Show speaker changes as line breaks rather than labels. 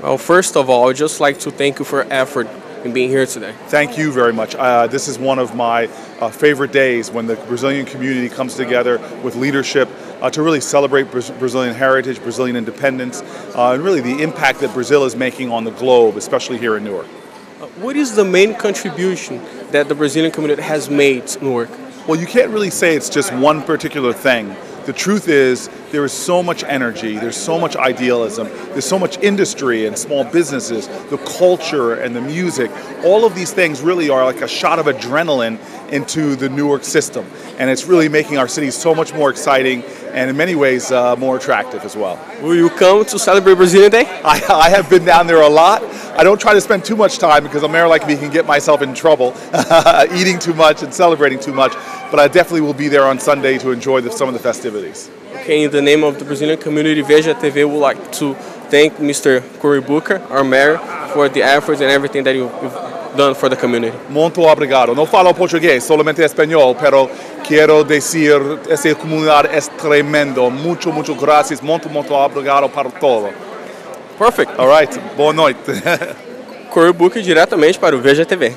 Well, first of all, I'd just like to thank you for your effort in being here today.
Thank you very much. This is one of my favorite days when the Brazilian community comes together with leadership to really celebrate Brazilian heritage, Brazilian independence, and really the impact that Brazil is making on the globe, especially here in Newark.
What is the main contribution that the Brazilian community has made to Newark?
Well, you can't really say it's just one particular thing. The truth is, there is so much energy, there's so much idealism, there's so much industry and small businesses, the culture and the music. All of these things really are like a shot of adrenaline into the Newark system. And it's really making our city so much more exciting and in many ways more attractive as well.
Will you come to celebrate Brazilian Day?
I have been down there a lot. I don't try to spend too much time because I'm there like me can get myself in trouble eating too much and celebrating too much. But I definitely will be there on Sunday to enjoy some of the festivities.
Okay, in the name of the Brazilian community, Veja TV would like to thank Mr. Cory Booker, our mayor, for the efforts and everything that you've done for the community.
Muito obrigado. No falo portugués, solamente español, pero quiero decir, esa comunidad es tremendo. Mucho gracias. Muito obrigado para todo.
Perfect.
All right. Boa noite.
Cory Booker diretamente para o Veja TV.